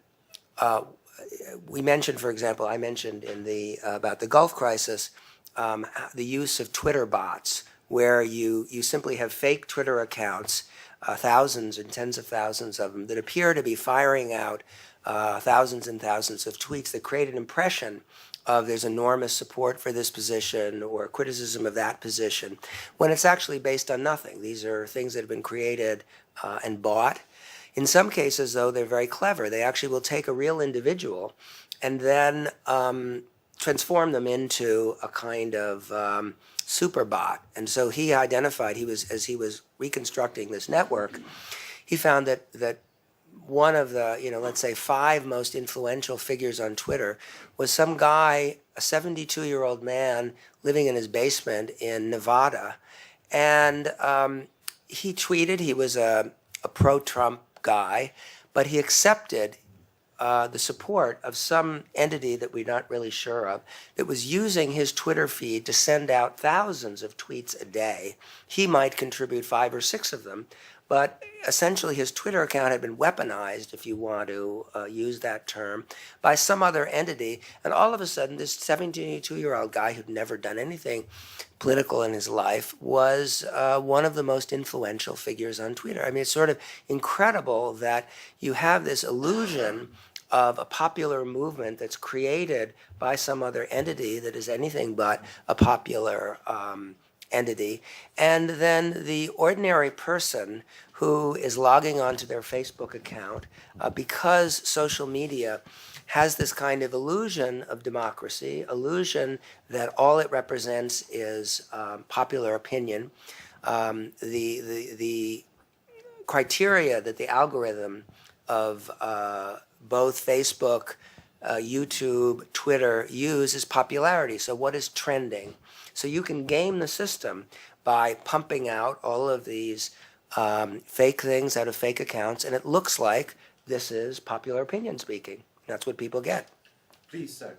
we mentioned, for example, I mentioned in about the Gulf crisis, the use of Twitter bots, where you simply have fake Twitter accounts, thousands and tens of thousands of them, that appear to be firing out thousands and thousands of tweets that create an impression of there's enormous support for this position or criticism of that position, when it's actually based on nothing. These are things that have been created and bought. In some cases, though, they're very clever. They actually will take a real individual and then transform them into a kind of super bot. And so he identified, as he was reconstructing this network, he found that one of the, let's say 5 most influential figures on Twitter was some guy, a 72-year-old man living in his basement in Nevada. And he tweeted, he was a pro-Trump guy, but he accepted the support of some entity that we're not really sure of that was using his Twitter feed to send out thousands of tweets a day. He might contribute 5 or 6 of them, but essentially his Twitter account had been weaponized, if you want to use that term, by some other entity. And all of a sudden, this 72-year-old guy who'd never done anything political in his life was one of the most influential figures on Twitter. I mean, it's sort of incredible that you have this illusion of a popular movement that's created by some other entity that is anything but a popular entity, and then the ordinary person who is logging onto their Facebook account because social media has this kind of illusion of democracy, illusion that all it represents is popular opinion. The criteria that the algorithm of both Facebook, YouTube, Twitter use is popularity. So what is trending? So you can game the system by pumping out all of these fake things out of fake accounts, and it looks like this is popular opinion speaking. That's what people get. Please, sir.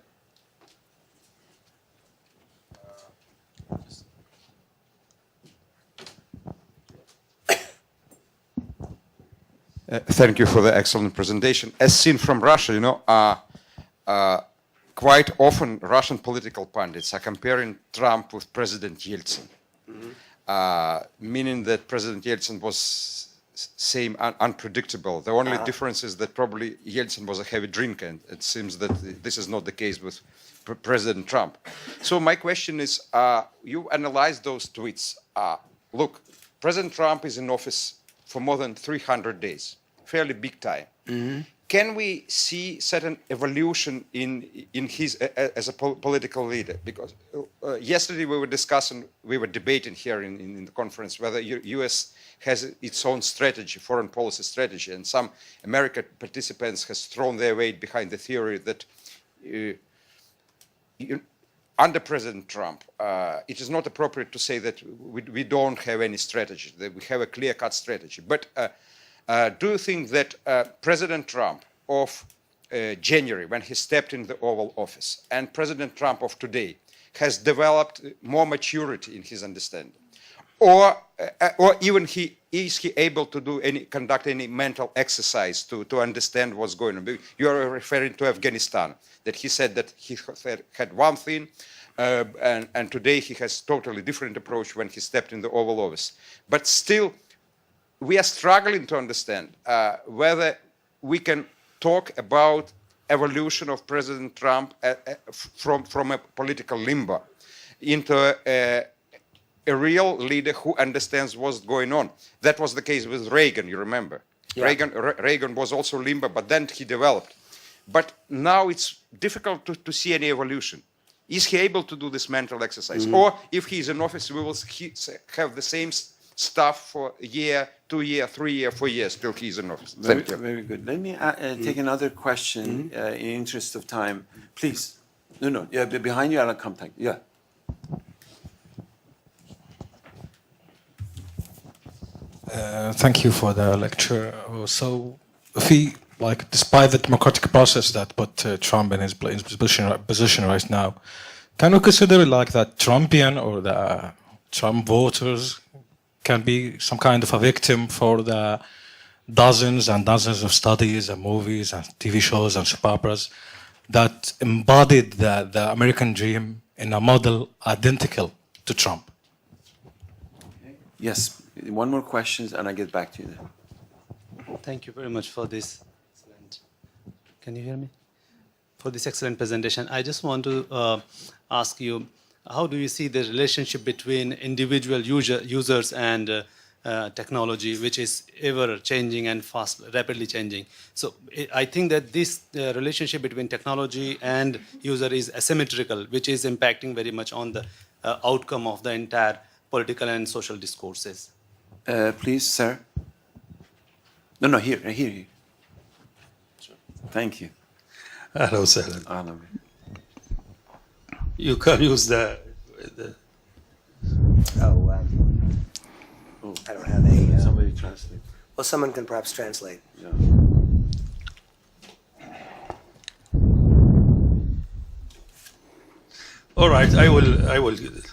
Thank you for the excellent presentation. As seen from Russia, quite often Russian political pundits are comparing Trump with President Yeltsin, meaning that President Yeltsin was same unpredictable. The only difference is that probably Yeltsin was a heavy drinker, and it seems that this is not the case with President Trump. So my question is, you analyzed those tweets. Look, President Trump is in office for more than 300 days, fairly big time. can we see certain evolution in his as a political leader? Because yesterday we were debating here in the conference whether U.S. has its own strategy, foreign policy strategy, and some American participants has thrown their weight behind the theory that under President Trump, it is not appropriate to say that we don't have any strategy, that we have a clear-cut strategy. But do you think that President Trump of January, when he stepped in the Oval Office, and President Trump of today has developed more maturity in his understanding? Or even is he able to conduct any mental exercise to understand what's going on? You are referring to Afghanistan, that he said that he had one thing, and today he has totally different approach when he stepped in the Oval Office. But still, we are struggling to understand whether we can talk about evolution of President Trump from a political limbo into a real leader who understands what's going on. That was the case with Reagan, you remember. Yeah. Reagan was also limbo, but then he developed. But now it's difficult to see any evolution. Is he able to do this mental exercise? Mm-hmm. Or if he's in office, we will have the same stuff for a year, 2 years, 3 years, 4 years till he's in office. Very good. Let me take another question in interest of time. Please. No. Yeah, behind you, I'll come. Yeah. Thank you for the lecture. So, if he, despite the democratic process that put Trump in his position right now, can we consider that Trumpian or the Trump voters can be some kind of a victim for the dozens and dozens of studies and movies and TV shows and soap operas that embodied the American dream in a model identical to Trump? Yes. One more question, and I get back to you then. Thank you very much for this excellent. Can you hear me? For this excellent presentation, I just want to ask you, how do you see the relationship between individual users and technology, which is ever changing and rapidly changing? So I think that this relationship between technology and user is asymmetrical, which is impacting very much on the outcome of the entire political and social discourses. Please, sir. No, here. Sure. Thank you. Hello, Sahlan. Ahlan. You can use the Oh, I don't have a... Somebody translate. well, someone can perhaps translate. Yeah. all right, I will do it.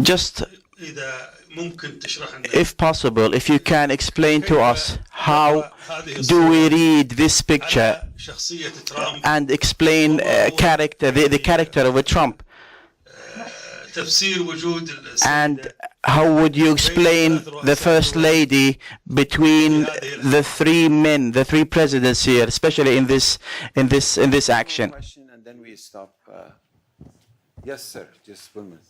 Just, if possible, if you can explain to us how do we read this picture and explain the character of Trump, and how would you explain the First Lady between the three men, the three presidents here, especially in this action? Question, and then we stop. Yes, sir. Just 1 minute.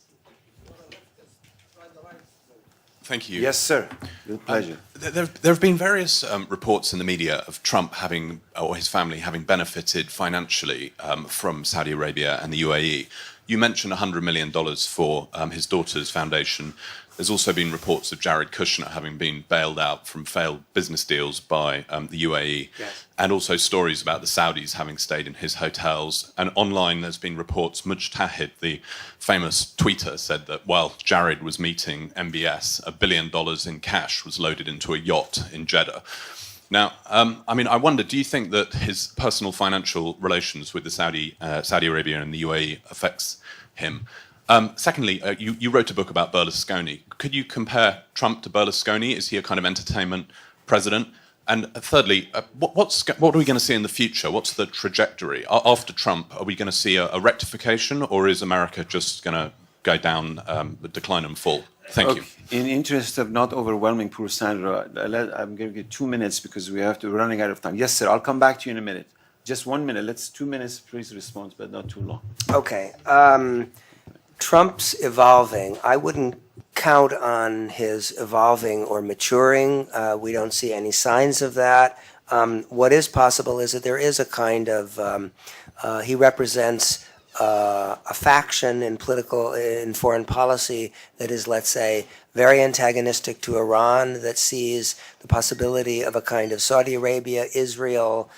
Thank you. Yes, sir. With pleasure. There have been various reports in the media of Trump having, or his family having benefited financially from Saudi Arabia and the UAE. You mentioned $100 million for his daughter's foundation. There's also been reports of Jared Kushner having been bailed out from failed business deals by the UAE, yes. And also stories about the Saudis having stayed in his hotels. And online there's been reports, Mujtahid, the famous tweeter, said that while Jared was meeting MBS, $1 billion in cash was loaded into a yacht in Jeddah. Now, I wonder, do you think that his personal financial relations with the Saudi Arabia and the UAE affects him? Secondly, you wrote a book about Berlusconi. Could you compare Trump to Berlusconi? Is he a kind of entertainment president? And thirdly, what are we going to see in the future? What's the trajectory? After Trump, are we going to see a rectification, or is America just going to go down the decline and fall? Thank you. In interest of not overwhelming poor Sandra, I'm going to give 2 minutes because we're running out of time. Yes, sir. I'll come back to you in a minute. Just 1 minute. 2 minutes, please respond, but not too long. Okay. Trump's evolving. I wouldn't count on his evolving or maturing. We don't see any signs of that. What is possible is that there is a kind of, he represents a faction in foreign policy that is, let's say, very antagonistic to Iran, that sees the possibility of a kind of Saudi Arabia, Israel,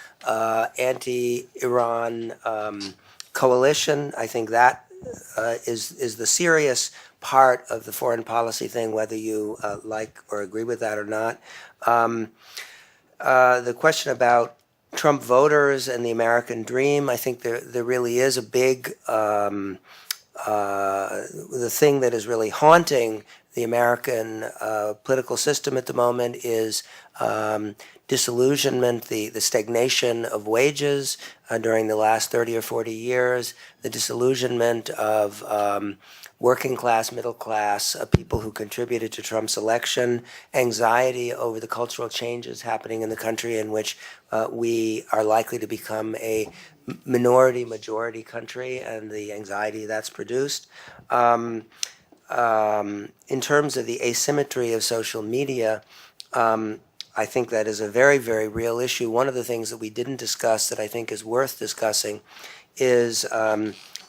anti-Iran coalition. I think that is the serious part of the foreign policy thing, whether you like or agree with that or not. The question about Trump voters and the American dream, I think there really is a big, the thing that is really haunting the American political system at the moment is disillusionment, the stagnation of wages during the last 30 or 40 years, the disillusionment of working class, middle class, people who contributed to Trump's election, anxiety over the cultural changes happening in the country in which we are likely to become a minority-majority country, and the anxiety that's produced. In terms of the asymmetry of social media, I think that is a very, very real issue. One of the things that we didn't discuss that I think is worth discussing is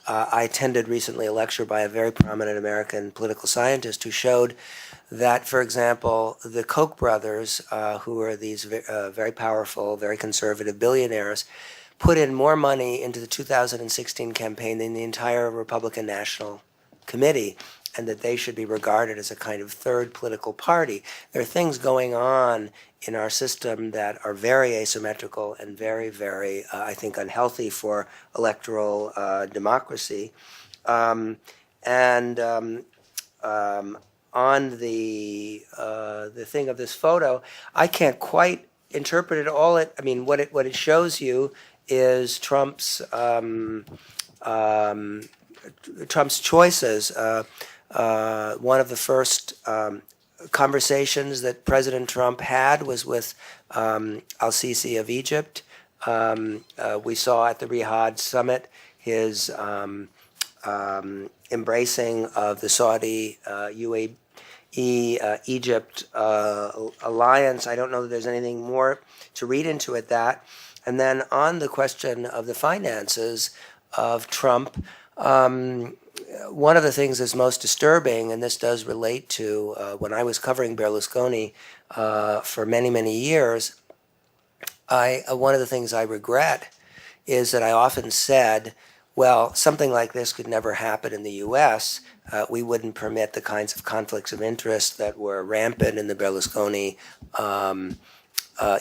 I attended recently a lecture by a very prominent American political scientist who showed that, for example, the Koch brothers, who are these very powerful, very conservative billionaires, put in more money into the 2016 campaign than the entire Republican National Committee, and that they should be regarded as a kind of third political party. There are things going on in our system that are very asymmetrical and very, very, I think, unhealthy for electoral democracy. On the thing of this photo, I can't quite interpret it all. I mean, what it shows you is Trump's choices. One of the first conversations that President Trump had was with al-Sisi of Egypt. We saw at the Riyadh summit his embracing of the Saudi UAE Egypt alliance. I don't know that there's anything more to read into it that. And then on the question of the finances of Trump, one of the things that's most disturbing, and this does relate to when I was covering Berlusconi for many, many years, one of the things I regret is that I often said, well, something like this could never happen in the U.S. We wouldn't permit the kinds of conflicts of interest that were rampant in the Berlusconi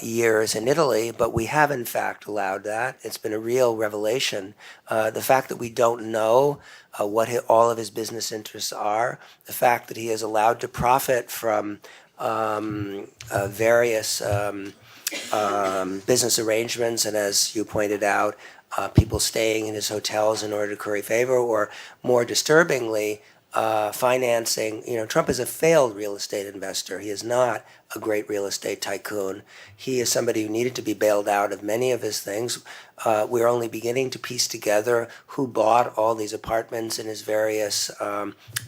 years in Italy, but we have in fact allowed that. It's been a real revelation. The fact that we don't know what all of his business interests are, the fact that he is allowed to profit from various business arrangements, and as you pointed out, people staying in his hotels in order to curry favor, or more disturbingly, financing. Trump is a failed real estate investor. He is not a great real estate tycoon. He is somebody who needed to be bailed out of many of his things. We're only beginning to piece together who bought all these apartments in his various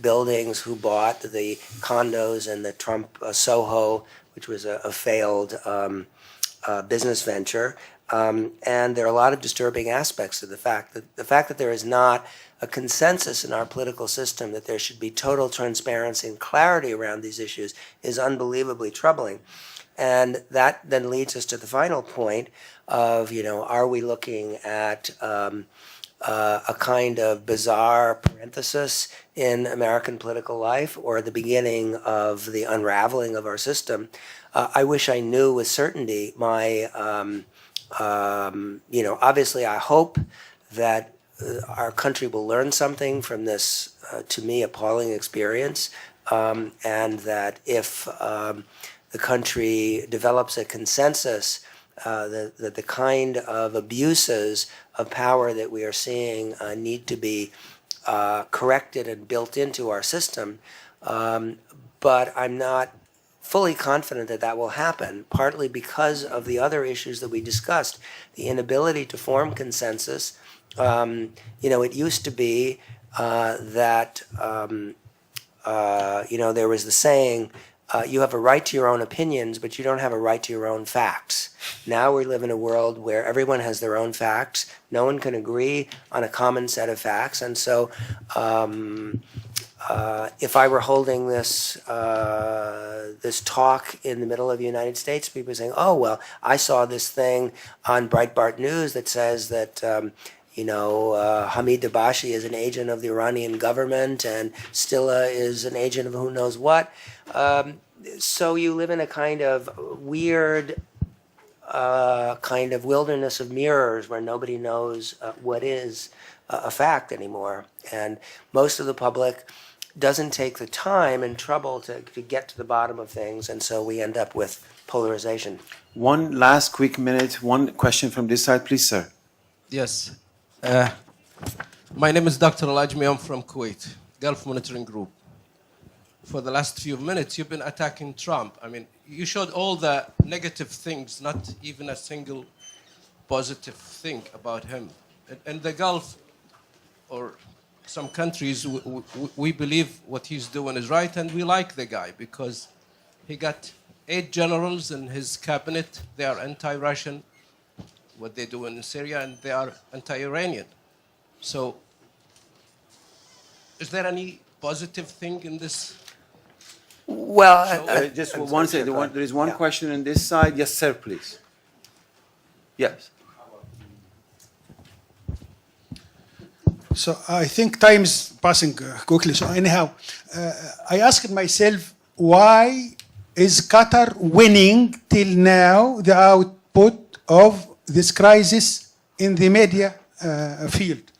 buildings, who bought the condos in the Trump Soho, which was a failed business venture. And there are a lot of disturbing aspects of the fact that there is not a consensus in our political system that there should be total transparency and clarity around these issues is unbelievably troubling. And that then leads us to the final point of, are we looking at a kind of bizarre parenthesis in American political life, or the beginning of the unraveling of our system? I wish I knew with certainty. Obviously I hope that our country will learn something from this, to me, appalling experience, and that if the country develops a consensus that the kind of abuses of power that we are seeing need to be corrected and built into our system, But I'm not fully confident that that will happen, partly because of the other issues that we discussed, the inability to form consensus. It used to be that there was the saying, you have a right to your own opinions, but you don't have a right to your own facts. Now we live in a world where everyone has their own facts. No one can agree on a common set of facts. And so if I were holding this talk in the middle of the United States, people are saying, oh, well, I saw this thing on Breitbart News that says that Hamid Dabashi is an agent of the Iranian government and Stille is an agent of who knows what. So you live in a kind of weird kind of wilderness of mirrors where nobody knows what is a fact anymore. And most of the public doesn't take the time and trouble to get to the bottom of things, and so we end up with polarization. One last quick minute, one question from this side, please, sir. Yes. My name is Dr. Alajmi. I'm from Kuwait, Gulf Monitoring Group. For the last few minutes, you've been attacking Trump. I mean, you showed all the negative things, not even a single positive thing about him. In the Gulf, or some countries, we believe what he's doing is right, and we like the guy because he got 8 generals in his cabinet. They are anti-Russian, what they do in Syria, and they are anti-Iranian. So, is there any positive thing in this? Well, Just one second. There is one question on this side. Yes, sir, please. Yes. So I think time is passing quickly. So anyhow, I asked myself, why is Qatar winning till now the output of this crisis in the media field?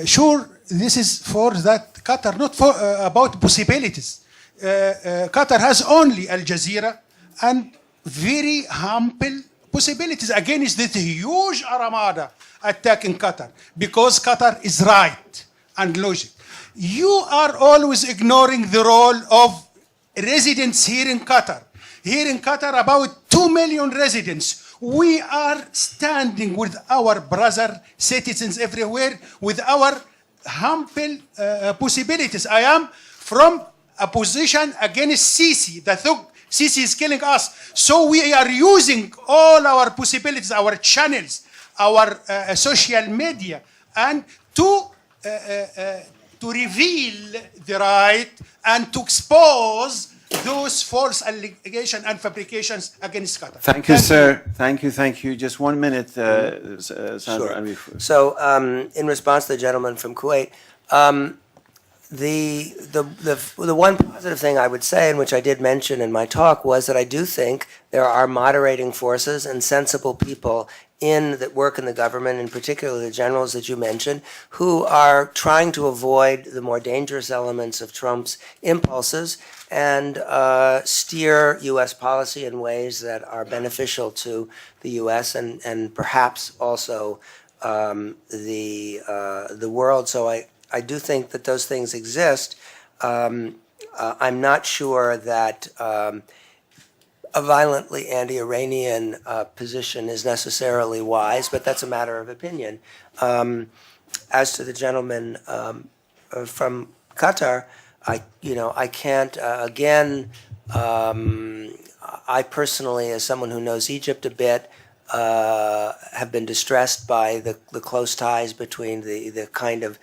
Sure, this is for that Qatar, not for about possibilities. Qatar has only Al Jazeera and very humble possibilities against this huge armada attacking Qatar, because Qatar is right and logic. You are always ignoring the role of residents here in Qatar. Here in Qatar, about 2 million residents. We are standing with our brother citizens everywhere with our humble possibilities. I am from a position against Sisi, the thug. Sisi is killing us. So we are using all our possibilities, our channels, our social media, and to reveal the right and to expose those false allegations and fabrications against Qatar. Thank you, sir. Thank you. Just 1 minute, Sandra. Sure. So, in response to the gentleman from Kuwait, the one positive thing I would say, and which I did mention in my talk, was that I do think there are moderating forces and sensible people that work in the government, in particular the generals that you mentioned, who are trying to avoid the more dangerous elements of Trump's impulses and steer U.S. policy in ways that are beneficial to the U.S. and perhaps also the world. So I do think that those things exist. I'm not sure that a violently anti-Iranian position is necessarily wise, but that's a matter of opinion. As to the gentleman from Qatar, I can't, again, I personally, as someone who knows Egypt a bit, have been distressed by the close ties between the kind of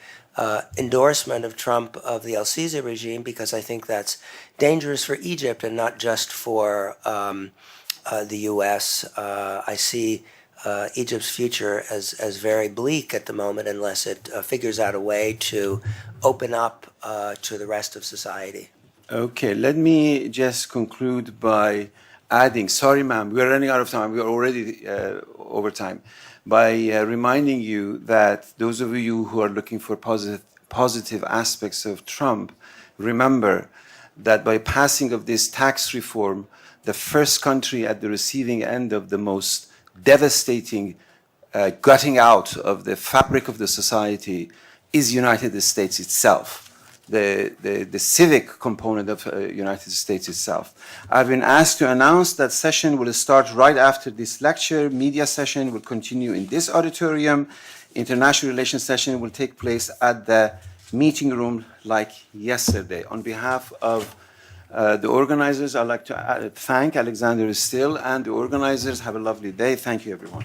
endorsement of Trump of the El-Sisi regime, because I think that's dangerous for Egypt and not just for the U.S. I see Egypt's future as very bleak at the moment unless it figures out a way to open up to the rest of society. Okay, let me just conclude by adding, sorry ma'am, we're running out of time, we're already over time, by reminding you that those of you who are looking for positive aspects of Trump, remember that by passing of this tax reform, the first country at the receiving end of the most devastating gutting out of the fabric of the society is United States itself. the civic component of United States itself. I've been asked to announce that session will start right after this lecture. Media session will continue in this auditorium. International relations session will take place at the meeting room like yesterday. On behalf of the organizers, I'd like to thank Alexander Stille and the organizers. Have a lovely day. Thank you, everyone.